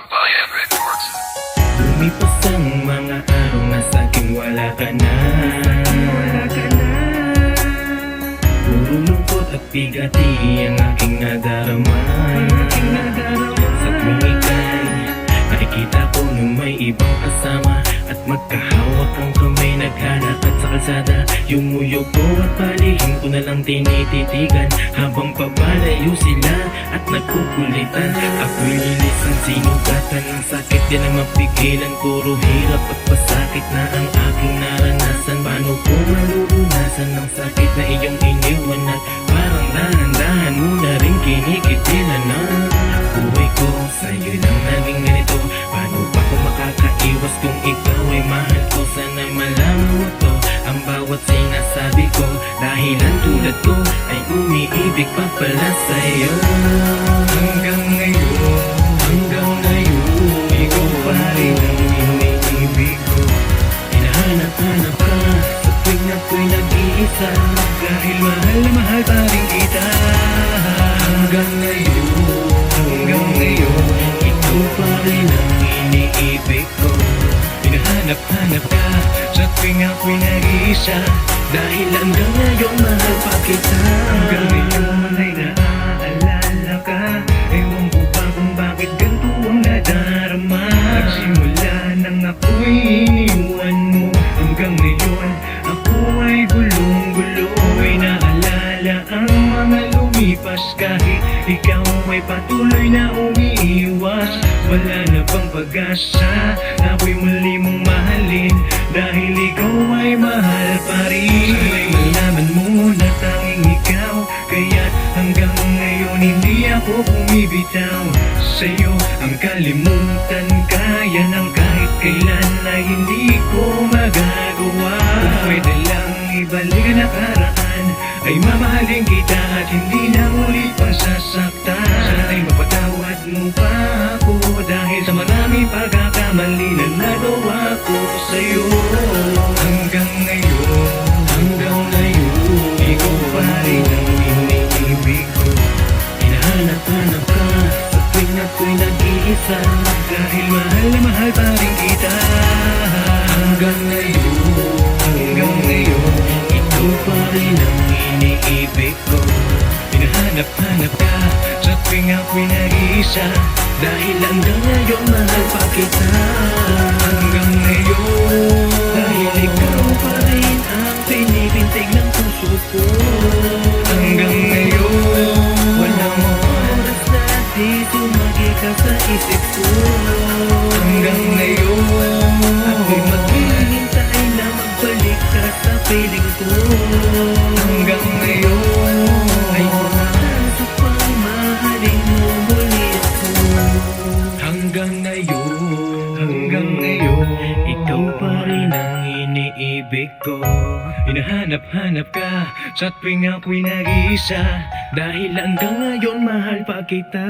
Bayan Records. Lumipas ang mga araw na sa'king wala ka na. Puro lungkot at bigati ang aking nadarama. Sa tuwing ika'y nakikita ko nung may ibang kasama, at magkahawak ang kamay naglalakad sa kalsada. Yung uyog ko at palihim ko na lang tinititigan, habang papalayo sila at nagkukulitan. Ako'y lilisang sinugatan ng sakit, di na mapigilan. Puro hirap at pasakit na ang aking naranasan. Paano ko malulunasan ng sakit na iyong iniwan, at parang dahan-dahan mo na rin kinikitilan na buhay ko sa'yo lang naging ganito. Paano ba ko makakaiwas kung ikaw ay mahal ko? Sana malaman mo to, ang bawat sinasabi ko. Dahilan tulad ko ay umiibig pa pala sa'yo. Hanggang ngayon, ikaw pa rin ang iniibig ko. Hinahanap-hanap ka sa tuwing ako'y nag-iisa, dahil mahal na mahal pa rin kita. Hanggang ngayon, ikaw pa rin ang iniibig ko. Hinahanap-hanap ka sa tuwing ako'y nag-iisa, dahil hanggang ngayon mahal pa kita. Hanggang ngayon ay naaalala ka, ewan ko pa kung bakit ganito ang nadarama. Nagsimula nang ako'y iniwan mo, hanggang ngayon ako ay gulong-guloy. Naalala ang mga lumipas, kahit ikaw ay patuloy na umiiwas. Wala na bang pag-asa na ako'y muli mong mahalin, dahil ikaw ay mahal pa rin. Sana'y malaman mo na tanging ikaw, kaya't hanggang ngayon hindi ako bumibitaw sa'yo. Ang kalimutan kaya ng kahit kailan ay hindi ko magagawa. Kung pwede lang ibalik ang nakaraan, ay mamahalin kita at hindi na muli pang sasaktan. Sana'y mapatawad mo pa ako, dahil sa marami pagkakamali na nagawa ko sa'yo. Hanggang ngayon, ikaw pa rin ang iniibig ko. Hinahanap-hanap ka sa tuwing ako'y nag-iisa, dahil mahal na mahal pa rin kita. Hanggang ngayon, ikaw pa rin ang iniibig ko. Hinahanap-hanap ka sa tuwing ako'y nag-iisa, dahil hanggang ngayon mahal pa kita. Hanggang ngayon, dahil ikaw pa rin ang pinipintig ng puso ko. Hanggang ngayon, walang oras na di tumagi ka sa isip ko. Hanggang ngayon, ako'y maghihintay na magbalik ka sa piling ko. Hanggang ngayon, ay pumasok pang mahalin mo muli ako. Hanggang ngayon, ikaw pa rin ang iniibig ko. Hinahanap-hanap ka sa tuwing ako'y nag-iisa, dahil hanggang ngayon mahal pa kita.